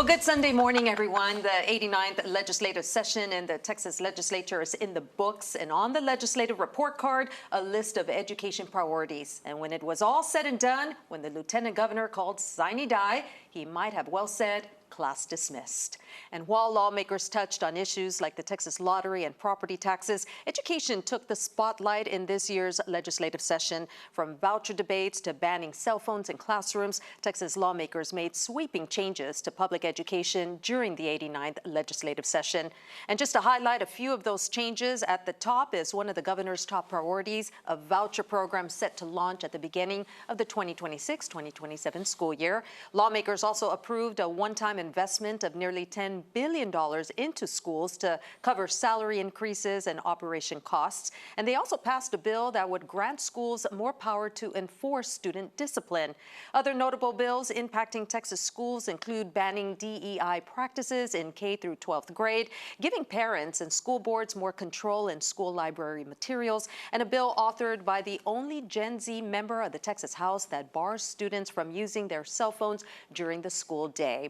good Sunday morning, everyone. The 89th legislative session in the Texas Legislature is in the books, and on the legislative report card, a list of education priorities. And when it was all said and done, when the lieutenant governor called sine die, he might have well said, class dismissed. And while lawmakers touched on issues like the Texas lottery and property taxes, education took the spotlight in this year's legislative session. From voucher debates to banning cell phones in classrooms, Texas lawmakers made sweeping changes to public education during the 89th legislative session. And just to highlight a few of those changes, at the top is one of the governor's top priorities, a voucher program set to launch at the beginning of the 2026-2027 school year. Lawmakers also approved a one-time investment of nearly $10 billion into schools to cover salary increases and operation costs. And they also passed a bill that would grant schools more power to enforce student discipline. Other notable bills impacting Texas schools include banning DEI practices in K through 12th grade, giving parents and school boards more control in school library materials, and a bill authored by the only Gen Z member of the Texas House that bars students from using their cell phones during the school day.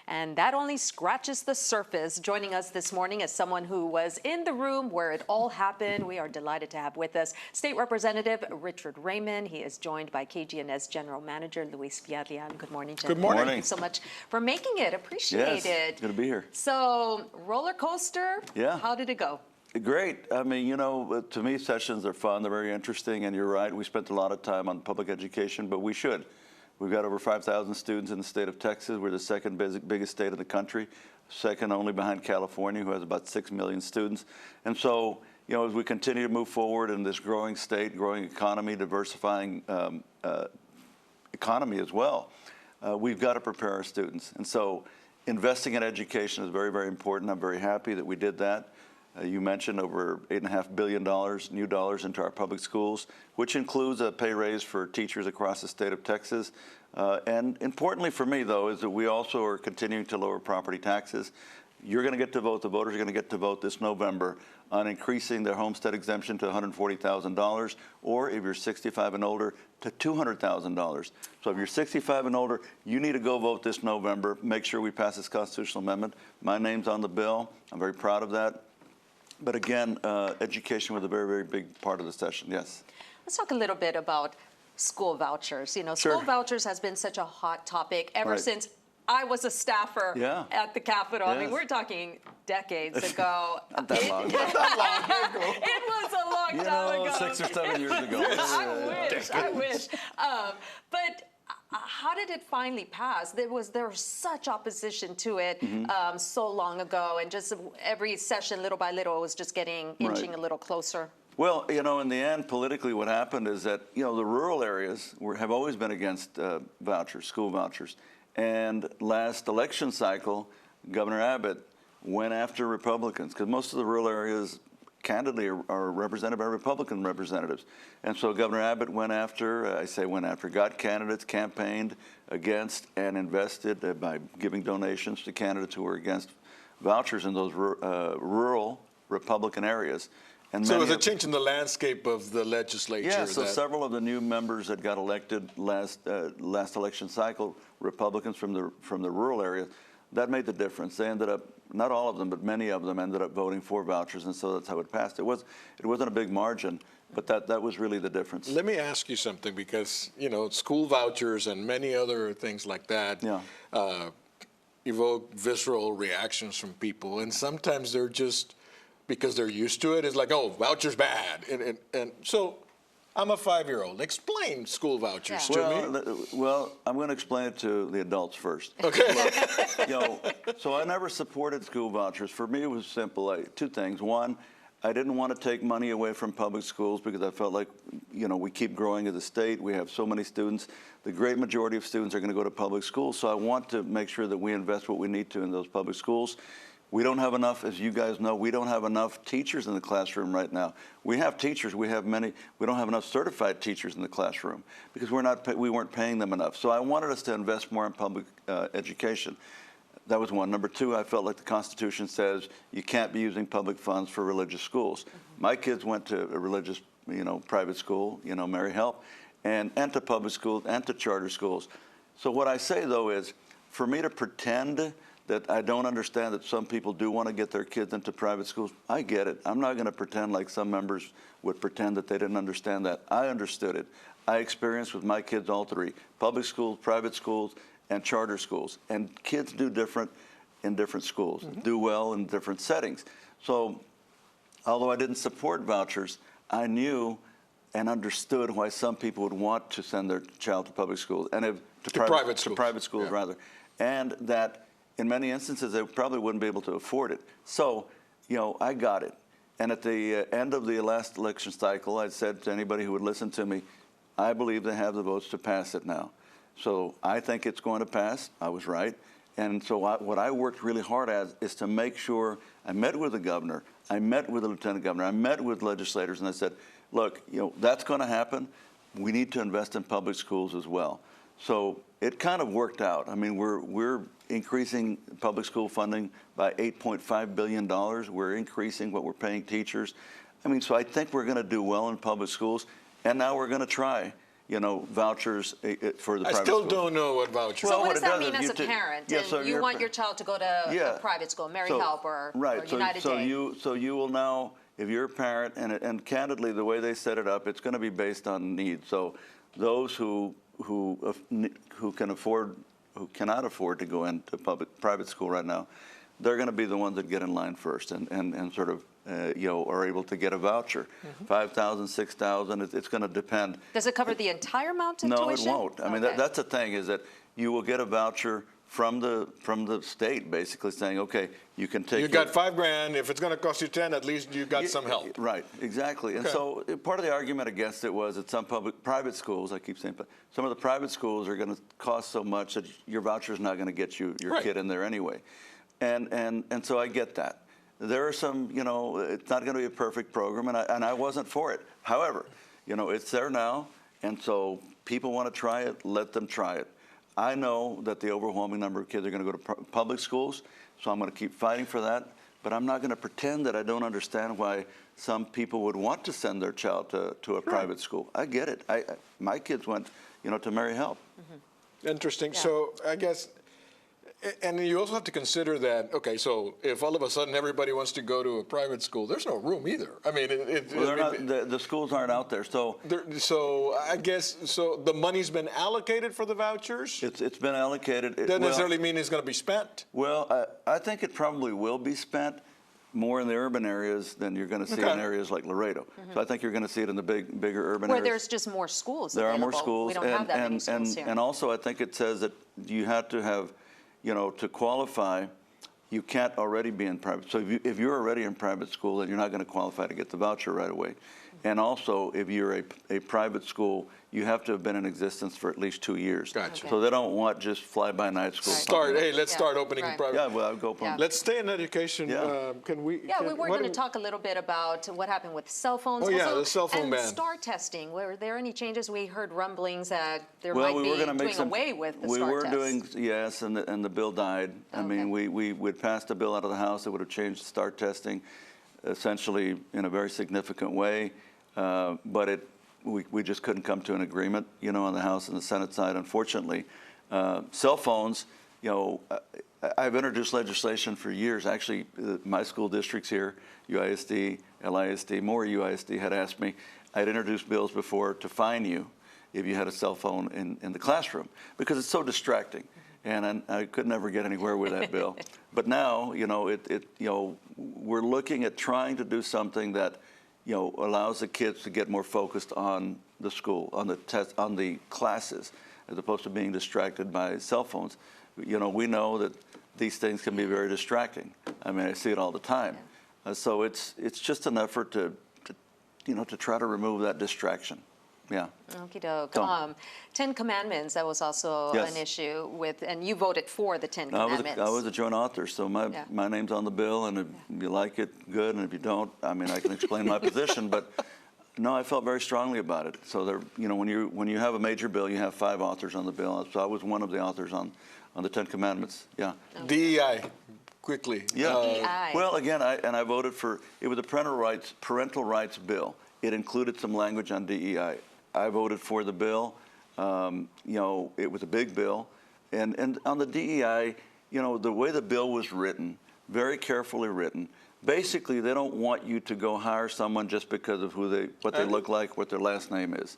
And that only scratches the surface. Joining us this morning is someone who was in the room where it all happened. We are delighted to have with us State Representative Richard Raymond. He is joined by KGNS General Manager Luis Villarreal. Good morning, gentlemen. Good morning. Thank you so much for making it. Appreciate it. Good to be here. So, roller coaster. Yeah. How did it go? Great. I mean, you know, to me, sessions are fun. They're very interesting. And you're right. We spent a lot of time on public education, but we should. We've got over 5,000 students in the state of Texas. We're the second biggest state in the country, second only behind California, who has about 6 million students. And so, you know, as we continue to move forward in this growing state, growing economy, diversifying economy as well, we've got to prepare our students. And so investing in education is very, very important. I'm very happy that we did that. You mentioned over $8.5 billion new dollars into our public schools, which includes a pay raise for teachers across the state of Texas. And importantly for me, though, is that we also are continuing to lower property taxes. You're going to get to vote, the voters are going to get to vote this November on increasing their homestead exemption to $140,000, or if you're 65 and older, to $200,000. So if you're 65 and older, you need to go vote this November. Make sure we pass this constitutional amendment. My name's on the bill. I'm very proud of that. But again, education was a very, very big part of the session, yes. Let's talk a little bit about school vouchers. You know, Sure. school vouchers has been such a hot topic ever since I was a staffer at the Capitol. Yes. I mean, we're talking decades ago. Not that long. It was a long time ago. 6 or 7 years ago. I wish. But how did it finally pass? There was such opposition to it so long ago, and just every session, little by little, it was just inching a little closer. Well, you know, in the end, politically, what happened is that, you know, the rural areas have always been against vouchers, school vouchers. And last election cycle, Governor Abbott went after Republicans, because most of the rural areas, candidly, are represented by Republican representatives. And so Governor Abbott went after, got candidates, campaigned against, and invested by giving donations to candidates who were against vouchers in those rural Republican areas. And so it was a change in the landscape of the legislature. Yeah, so several of the new members that got elected last election cycle, Republicans from the rural area, that made the difference. They ended up, not all of them, but many of them ended up voting for vouchers, and so that's how it passed. It wasn't a big margin, but that was really the difference. Let me ask you something, because, you know, school vouchers and many other things like that evoke visceral reactions from people, and sometimes they're just, because they're used to it, it's like, oh, vouchers bad. And so I'm a 5-year-old. Explain school vouchers to me. Well, I'm going to explain it to the adults first. Okay. You know, so I never supported school vouchers. For me, it was simple. Two things. One, I didn't want to take money away from public schools because I felt like, you know, we keep growing as a state. We have so many students. The great majority of students are going to go to public schools. So I want to make sure that we invest what we need to in those public schools. We don't have enough, as you guys know, we don't have enough teachers in the classroom right now. We have teachers, we have many, we don't have enough certified teachers in the classroom because we weren't paying them enough. So I wanted us to invest more in public education. That was one. Number two, I felt like the Constitution says you can't be using public funds for religious schools. My kids went to a religious, you know, private school, you know, Mary Help, and to public schools and to charter schools. So what I say, though, is for me to pretend that I don't understand that some people do want to get their kids into private schools. I get it. I'm not going to pretend like some members would pretend that they didn't understand that. I understood it. I experienced with my kids all three: public schools, private schools, and charter schools. And kids do different in different schools, do well in different settings. So although I didn't support vouchers, I knew and understood why some people would want to send their child to public schools and to private schools rather, and that in many instances they probably wouldn't be able to afford it. So, I got it. And at the end of the last election cycle, I said to anybody who would listen to me, I believe they have the votes to pass it now. So I think it's going to pass. I was right. And so what I worked really hard at is to make sure I met with the governor, I met with the lieutenant governor, I met with legislators, and I said, look, that's going to happen. We need to invest in public schools as well. So it kind of worked out. I mean, we're increasing public school funding by $8.5 billion. We're increasing what we're paying teachers. I mean, so I think we're going to do well in public schools. And now we're going to try, vouchers for the private schools. I still don't know what vouchers are. So what does that mean as a parent? Yeah, and so you want your child to go to a private school, Mary Help or United Day. So you will now, if you're a parent, and candidly, the way they set it up, it's going to be based on need. So those who can afford, who cannot afford to go into private school right now, they're going to be the ones that get in line first and sort of are able to get a voucher. $5,000, $6,000. It's going to depend. Does it cover the entire amount of tuition? No, it won't. I mean, that's the thing, is that you will get a voucher from the state, basically saying, okay, you can take. You got $5,000. If it's going to cost you 10, at least you got some help. Right. Exactly. And so part of the argument against it was that some private schools, I keep saying, but some of the private schools are going to cost so much that your voucher is not going to get your kid in there anyway. And so I get that. There are some, it's not going to be a perfect program, and I wasn't for it. However, it's there now, and so people want to try it, let them try it. I know that the overwhelming number of kids are going to go to public schools, so I'm going to keep fighting for that, but I'm not going to pretend that I don't understand why some people would want to send their child to a private school. I get it. My kids went, to Mary Help. Interesting. Yeah. So I guess, and you also have to consider that, okay, so if all of a sudden everybody wants to go to a private school, there's no room either. I mean, the schools aren't out there. So I guess, the money's been allocated for the vouchers? It's been allocated. Doesn't necessarily mean it's going to be spent. Well, I think it probably will be spent more in the urban areas than you're going to see in areas like Laredo. So I think you're going to see it in the bigger urban areas. Where there's just more schools There available. are more schools. We don't have that many schools here. And also I think it says that you have to have, to qualify, you can't already be in private. So if you're already in private school, then you're not going to qualify to get the voucher right away. And also, if you're a private school, you have to have been in existence for at least 2 years. Gotcha. So they don't want just fly-by-night schools. Let's start opening private. Yeah, well, I'll go open. Let's stay in education. Can we? Yeah, we were going to talk a little bit about what happened with cell phones. Oh, yeah, the cell phone ban. And STAR testing. Were there any changes? We heard rumblings that there Well, might we were be going to make doing away with the we STAR were test. doing, yes, and the bill died. I mean, we'd passed a bill out of the House that would have changed STAR testing essentially in a very significant way. But we just couldn't come to an agreement, on the House and the Senate side, unfortunately. Cell phones, I've introduced legislation for years. Actually, my school districts here, UISD, LISD, more UISD had asked me. I'd introduced bills before to fine you if you had a cell phone in the classroom, because it's so distracting. And I could never get anywhere with that bill. But now, we're looking at trying to do something that allows the kids to get more focused on the school, on the test, on the classes, as opposed to being distracted by cell phones. We know that these things can be very distracting. I mean, I see it all the time. So it's just an effort to try to remove that distraction. Yeah. Okie doke. 10 Commandments, that was also an issue with, and you voted for the 10 Commandments. I was a joint author, so my name's on the bill, and if you like it, good, and if you don't, I mean, I can explain my position, but no, I felt very strongly about it. So there, when you have a major bill, you have 5 authors on the bill, so I was one of the authors on the 10 Commandments. Yeah. DEI. Quickly. Yeah. DEI. Well, again, I voted for, it was a parental rights bill. It included some language on DEI. I voted for the bill. It was a big bill. And on the DEI, you know, the way the bill was written, very carefully written, basically they don't want you to go hire someone just because of what they look like, what their last name is.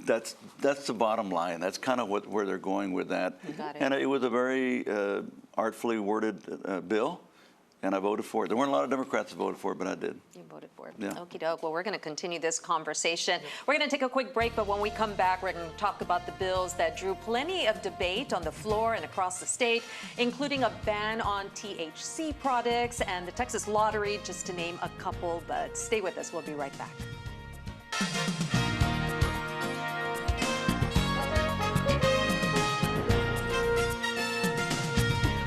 That's the bottom line. That's kind of where they're going with that. Got it. And it was a very artfully worded bill, and I voted for it. There weren't a lot of Democrats that voted for it, but I did. You voted for it. Yeah. Okie doke. Well, we're going to continue this conversation. We're going to take a quick break, but when we come back, we're going to talk about the bills that drew plenty of debate on the floor and across the state, including a ban on THC products and the Texas lottery, just to name a couple. But stay with us. We'll be right back.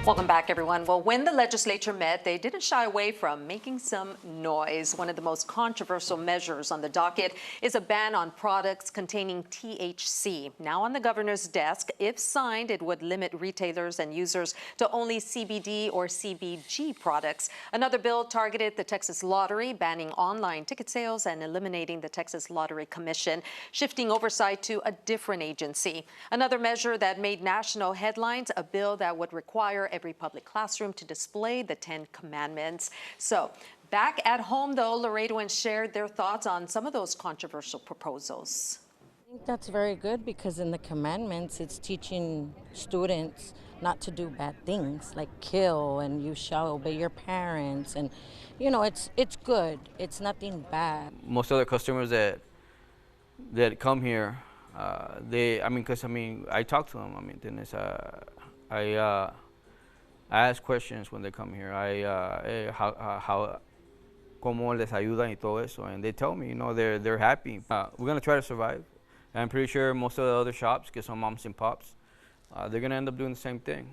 Welcome back, everyone. Well, when the legislature met, they didn't shy away from making some noise. One of the most controversial measures on the docket is a ban on products containing THC. Now on the governor's desk, if signed, it would limit retailers and users to only CBD or CBG products. Another bill targeted the Texas lottery, banning online ticket sales and eliminating the Texas Lottery Commission, shifting oversight to a different agency. Another measure that made national headlines, a bill that would require every public classroom to display the 10 Commandments. So back at home, though, Laredoans shared their thoughts on some of those controversial proposals. I think that's very good because in the commandments, it's teaching students not to do bad things like kill, and you shall obey your parents. And, you know, it's good. It's nothing bad. Most other customers that come here, I talk to them. I ask questions when they come here. Cómo les ayudan y todo eso, and they tell me, you know, they're happy. We're gonna try to survive. And I'm pretty sure most of the other shops, get some moms and pops, they're gonna end up doing the same thing.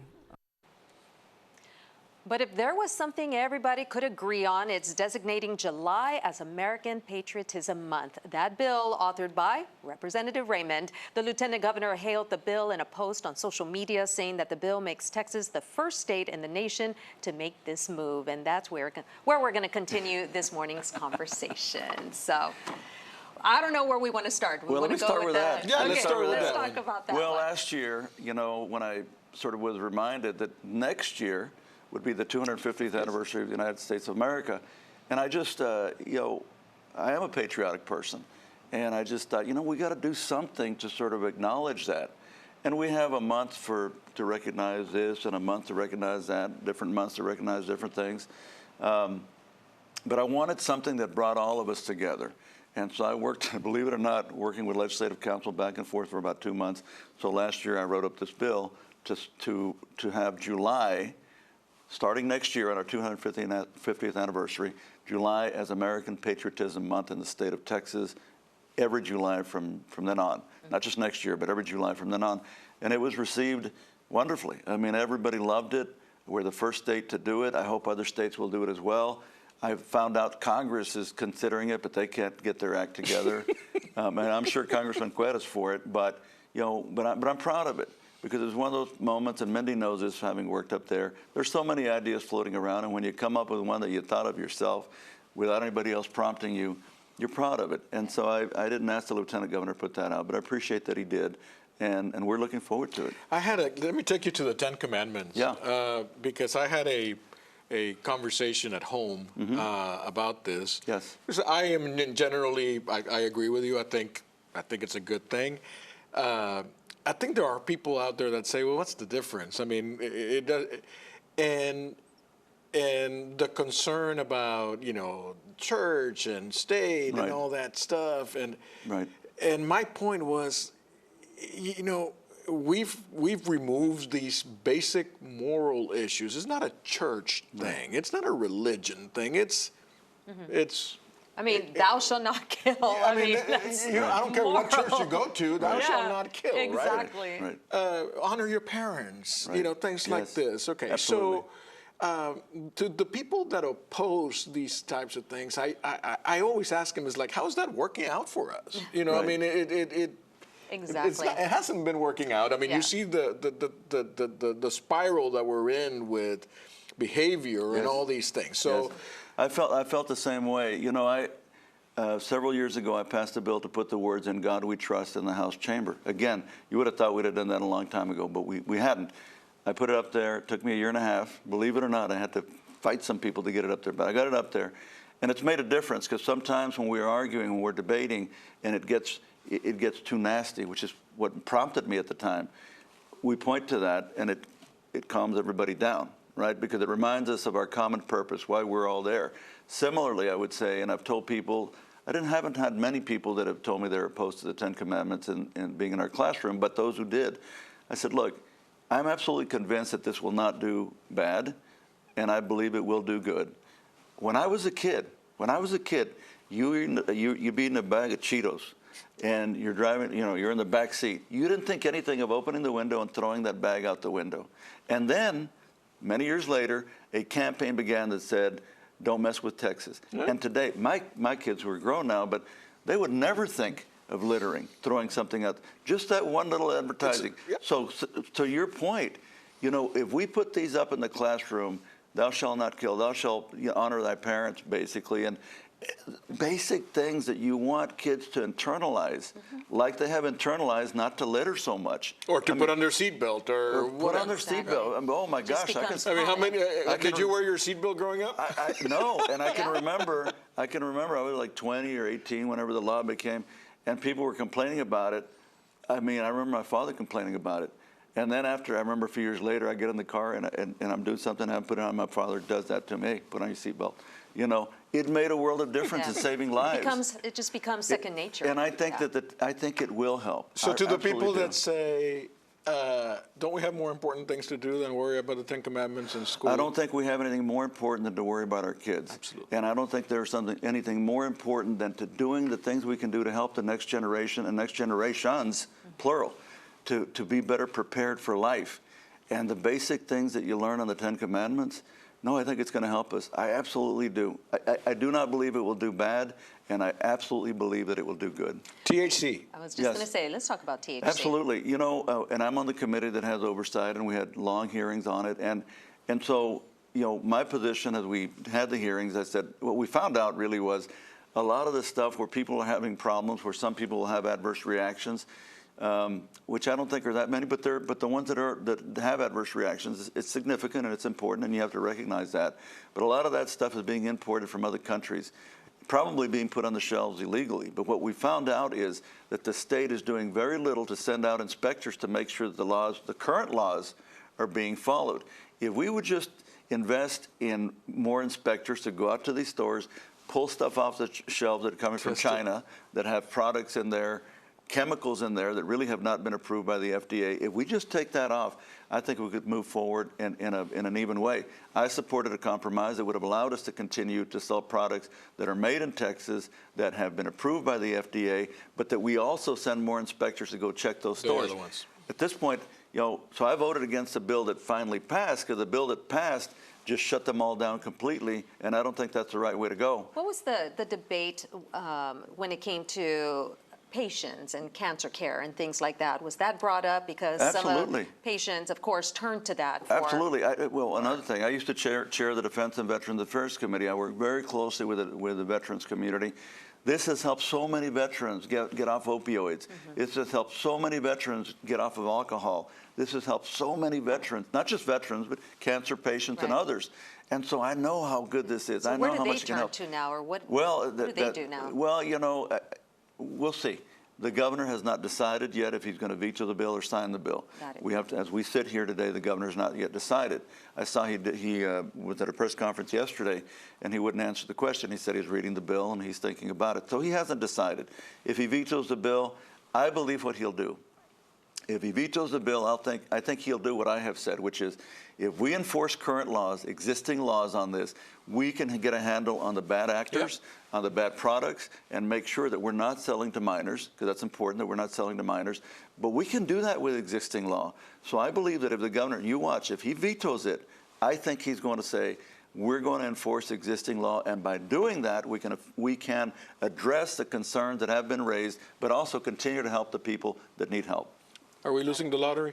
But if there was something everybody could agree on, it's designating July as American Patriotism Month. That bill, authored by Representative Raymond. The lieutenant governor hailed the bill in a post on social media, saying that the bill makes Texas the first state in the nation to make this move. And that's where we're going to continue this morning's conversation. So I don't know where we want to start. Well, let me start with that. Yeah, let's start with that. Let's talk about that. Well, last year, you know, when I sort of was reminded that next year would be the 250th anniversary of the United States of America. And I just, you know, I am a patriotic person. And I just thought, you know, we got to do something to sort of acknowledge that. And we have a month to recognize this and a month to recognize that, different months to recognize different things. But I wanted something that brought all of us together. And so I worked, believe it or not, working with legislative council back and forth for about 2 months. So last year I wrote up this bill to have July, starting next year on our 250th anniversary, July as American Patriotism Month in the state of Texas, every July from then on. Not just next year, but every July from then on. And it was received wonderfully. I mean, everybody loved it. We're the first state to do it. I hope other states will do it as well. I found out Congress is considering it, but they can't get their act together. And I'm sure Congressman Cueta's for it, but you know, but I'm proud of it. Because it was one of those moments, and Mindy knows this, having worked up there, there's so many ideas floating around, and when you come up with one that you thought of yourself without anybody else prompting you, you're proud of it. And so I didn't ask the lieutenant governor to put that out, but I appreciate that he did, and we're looking forward to it. Let me take you to the 10 Commandments. Yeah. Because I had a conversation at home about this. Yes. Because I am generally, I agree with you. I think it's a good thing. I think there are people out there that say, well, what's the difference? I mean, it does, and the concern about, you know, church and state right. and all that stuff. And right. And my point was, you know, we've removed these basic moral issues. It's not a church thing. Right. It's not a religion thing. It's I mean, thou shalt not kill. Yeah, I mean, I don't care what church you go to, thou shalt not kill, exactly. Right? Honor your parents, right. You know, things like this. Okay, absolutely. So to the people that oppose these types of things, I always ask them, is like, how is that working out for us? You know, right. I mean, Exactly. It hasn't been working out. I mean, you see the spiral that we're in with behavior and all these things. So. Yes. I felt the same way. You know, several years ago, I passed a bill to put the words "In God We Trust" in the House chamber. Again, you would have thought we'd have done that a long time ago, but we hadn't. I put it up there. It took me a year and a half. Believe it or not, I had to fight some people to get it up there, but I got it up there. And it's made a difference because sometimes when we're arguing, when we're debating, and it gets too nasty, which is what prompted me at the time, we point to that and it calms everybody down, right? Because it reminds us of our common purpose, why we're all there. Similarly, I would say, and I've told people, haven't had many people that have told me they're opposed to the 10 Commandments and being in our classroom, but those who did, I said, look, I'm absolutely convinced that this will not do bad, and I believe it will do good. When I was a kid, you be in a bag of Cheetos, and you're driving, you're in the back seat. You didn't think anything of opening the window and throwing that bag out the window. And then, many years later, a campaign began that said, don't mess with Texas. Yeah. And today, my kids who are grown now, but they would never think of littering, throwing something out. Just that one little advertising. Yeah. So to your point, if we put these up in the classroom, thou shalt not kill, thou shalt honor thy parents, basically, and basic things that you want kids to internalize, like they have internalized not to litter so much. Or to put on their seatbelt or put on their seatbelt. Oh my gosh, how many, did you wear your seatbelt growing up? No, and I can remember, I was like 20 or 18 whenever the law became, and people were complaining about it. I remember my father complaining about it. And then I remember a few years later, I get in the car and I'm doing something, I put it on, my father does that to me, put on your seatbelt. It made a world of difference in saving lives. It just becomes second nature. And I think I think it will help. So to the people that say, don't we have more important things to do than worry about the 10 Commandments in school? I don't think we have anything more important than to worry about our kids. Absolutely. And I don't think there's anything more important than to doing the things we can do to help the next generation and next generations, plural, to be better prepared for life. And the basic things that you learn on the 10 Commandments, no, I think it's going to help us. I absolutely do. I do not believe it will do bad, and I absolutely believe that it will do good. THC. I was just going to say, let's talk about THC. Absolutely. And I'm on the committee that has oversight, and we had long hearings on it. And so, my position as we had the hearings, I said, what we found out really was a lot of the stuff where people are having problems, where some people will have adverse reactions, which I don't think are that many, but the ones that have adverse reactions, it's significant and it's important, and you have to recognize that. But a lot of that stuff is being imported from other countries, probably being put on the shelves illegally. But what we found out is that the state is doing very little to send out inspectors to make sure that the current laws are being followed. If we would just invest in more inspectors to go out to these stores, pull stuff off the shelves that are coming from China, that have products in there, chemicals in there that really have not been approved by the FDA. If we just take that off, I think we could move forward in an even way. I supported a compromise that would have allowed us to continue to sell products that are made in Texas, that have been approved by the FDA, but that we also send more inspectors to go check those stores. The other ones. At this point, so I voted against the bill that finally passed, because the bill that passed just shut them all down completely, and I don't think that's the right way to go. What was the debate when it came to patients and cancer care and things like that? Was that brought up? Because Absolutely. Some patients, of course, turn to that. Absolutely. Well, another thing, I used to chair the Defense and Veterans Affairs Committee. I work very closely with the veterans community. This has helped so many veterans get off opioids. This has helped so many veterans get off of alcohol. This has helped so many veterans, not just veterans, but cancer patients and others. And so I know how good this is. So I know how much it can help. Where do they turn to now, or what do they do now? Well, we'll see. The governor has not decided yet if he's going to veto the bill or sign the bill. We have to, as we sit here today, the governor's not yet decided. I saw he was at a press conference yesterday, and he wouldn't answer the question. He said he's reading the bill and he's thinking about it. So he hasn't decided. If he vetoes the bill, I believe what he'll do. If he vetoes the bill, I think he'll do what I have said, which is, if we enforce current laws, existing laws on this, we can get a handle on the bad actors, on the bad products, and make sure that we're not selling to minors, because that's important that we're not selling to minors. But we can do that with existing law. So I believe that if the governor, you watch, if he vetoes it, I think he's going to say, we're going to enforce existing law, and by doing that, we can address the concerns that have been raised, but also continue to help the people that need help. Are we losing the lottery?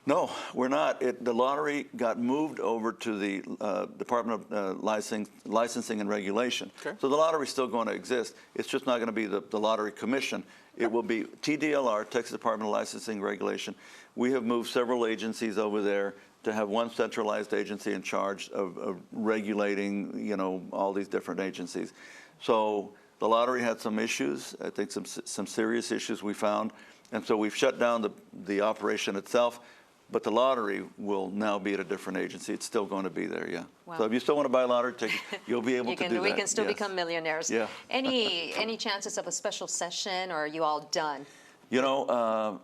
No, we're not. The lottery got moved over to the Department of Licensing and Regulation. Okay. So the lottery is still going to exist. It's just not going to be the Lottery Commission. It will be TDLR, Texas Department of Licensing and Regulation. We have moved several agencies over there. to have one centralized agency in charge of regulating, you know, all these different agencies. So the lottery had some issues, I think some serious issues we found, and so we've shut down the operation itself, but the lottery will now be at a different agency. It's still going to be there, yeah. Wow. So if you still want to buy a lottery ticket, you'll be able to do that. We can still yes. become millionaires. Yeah. Any chances of a special session, or are you all done? You know,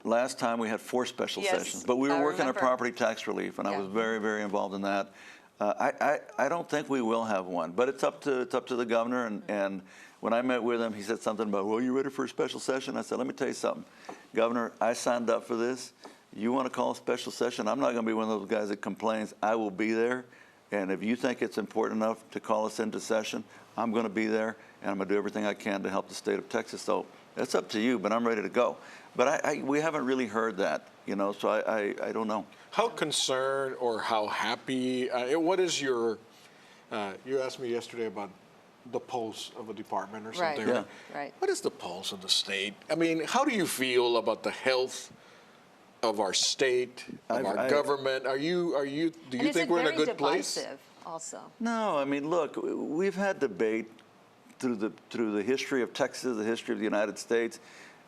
last time we had 4 special Yes, sessions, but we were working on remember. property tax relief, and I Yeah. was very, very involved in that. I don't think we will have one, but it's up to the governor. And when I met with him, he said something about, well, you ready for a special session? I said, let me tell you something, Governor, I signed up for this. You want to call a special session? I'm not going to be one of those guys that complains. I will be there. And if you think it's important enough to call us into session, I'm going to be there, and I'm going to do everything I can to help the state of Texas. So it's up to you, but I'm ready to go. But we haven't really heard that, you know, so I don't know. How concerned or how happy, what is your, you asked me yesterday about the pulse of a department or Right. something. Yeah. Right. What is the pulse of the state? I mean, how do you feel about the health of our state, of our government? Do you think we're in a good place? And is it very divisive also? No, I mean, look, we've had debate through the history of Texas, the history of the United States.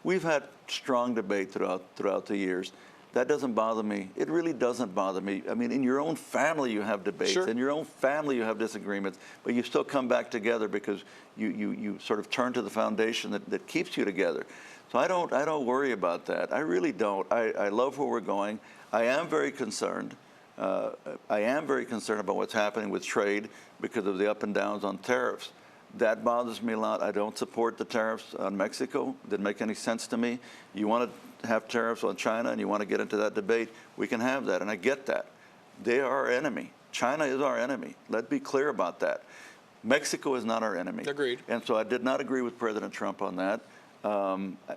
We've had strong debate throughout the years. That doesn't bother me. It really doesn't bother me. I mean, in your own family you have debates. Sure. In your own family you have disagreements, but you still come back together because you sort of turn to the foundation that keeps you together. So I don't worry about that. I really don't. I love where we're going. I am very concerned. I am very concerned about what's happening with trade because of the up and downs on tariffs. That bothers me a lot. I don't support the tariffs on Mexico. Didn't make any sense to me. You want to have tariffs on China and you want to get into that debate, we can have that, and I get that. They are our enemy. China is our enemy. Let's be clear about that. Mexico is not our enemy. Agreed. And so I did not agree with President Trump on that.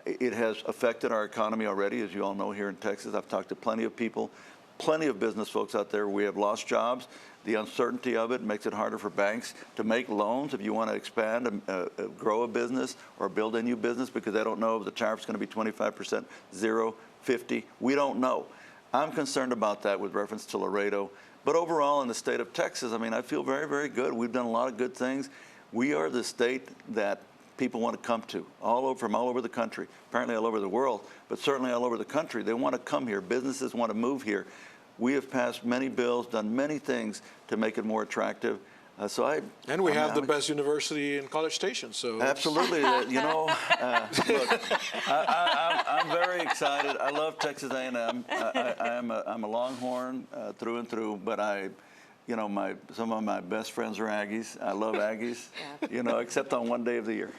It has affected our economy already, as you all know, here in Texas. I've talked to plenty of people, plenty of business folks out there. We have lost jobs. The uncertainty of it makes it harder for banks to make loans if you want to expand, grow a business or build a new business, because they don't know if the tariff's going to be 25%, 0, 50. We don't know. I'm concerned about that with reference to Laredo. But overall, in the state of Texas, I mean, I feel very, very good. We've done a lot of good things. We are the state that people want to come to from all over the country, apparently all over the world, but certainly all over the country. They want to come here. Businesses want to move here. We have passed many bills, done many things to make it more attractive. And we have the best university in College Station, so. Absolutely. You know, look, I'm very excited. I love Texas A&M. I'm a Longhorn through and through, but you know, some of my best friends are Aggies. I love Aggies, you know, except on one day of the year.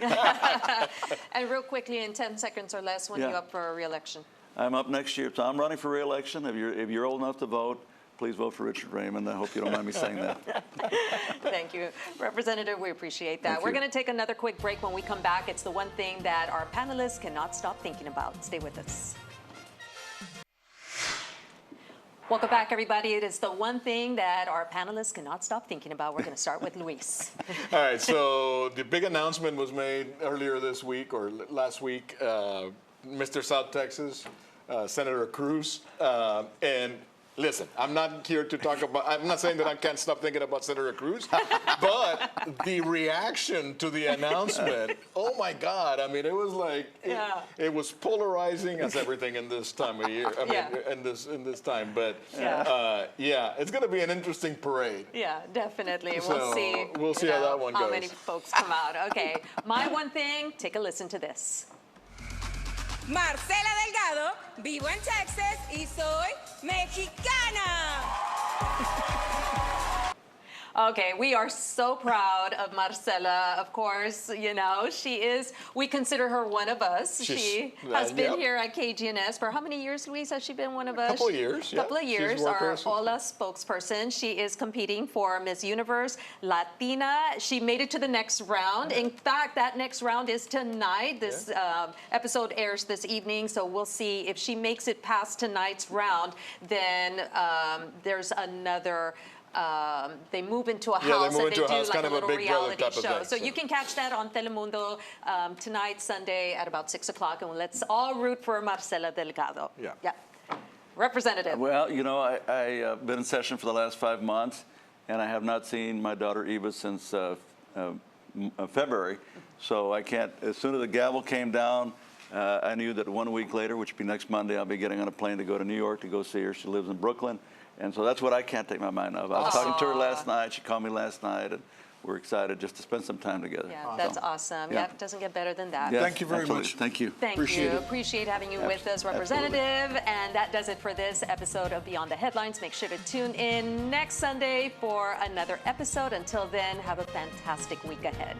And real quickly, in 10 seconds or less, when are you up for re-election? I'm up next year, so I'm running for re-election. If you're old enough to vote, please vote for Richard Raymond. I hope you don't mind me saying that. Thank you, Representative. We appreciate that. Thank We're you. going to take another quick break. When we come back, it's the one thing that our panelists cannot stop thinking about. Stay with us. Welcome back, everybody. It is the one thing that our panelists cannot stop thinking about. We're going to start with Luis. All right, so the big announcement was made earlier this week or last week. Mr. South Texas, Senator Cruz, and listen, I'm not here to talk about, I'm not saying that I can't stop thinking about Senator Cruz, but the reaction to the announcement, oh my God, I mean, it was like, it was polarizing as everything in this time of year, I mean, in this time, but it's going to be an interesting parade. Yeah, definitely. So, we'll see how that one how goes. many folks come out. Okay, my one thing, take a listen to this. Marcela Delgado, vivo en Texas y soy mexicana. Okay, we are so proud of Marcela, of course. You know, we consider her one of us. She has been here at KGNS for how many years, Luis, has she been one of us? Couple of years, Couple of years, our She's Ola spokesperson. She is competing for Miss Universe Latina. She made it to the next round. In fact, that next round is tonight. This episode airs this evening, so we'll see if she makes it past tonight's round. Then there's another. They move into a house and they do like kind a of little Big Brother reality type of show. thing, So you can catch that on Telemundo tonight, Sunday at about 6 o'clock, and let's all root for Marcela Delgado. Yeah. Representative. Well, you know, I've been in session for the last 5 months, and I have not seen my daughter Eva since February. So I can't, as soon as the gavel came down, I knew that 1 week later, which would be next Monday, I'll be getting on a plane to go to New York to go see her. She lives in Brooklyn. And so that's what I can't take my mind off. I was talking to her last night. She called me last night, and we're excited just to spend some time together. Yeah, that's awesome. Yeah. Yeah, it doesn't get better than that. Yes, Thank you very absolutely. much. Thank you. Thank Appreciate you. it. Appreciate having you with us, Representative. And that does it for this episode of Beyond the Headlines. Make sure to tune in next Sunday for another episode. Until then, have a fantastic week ahead.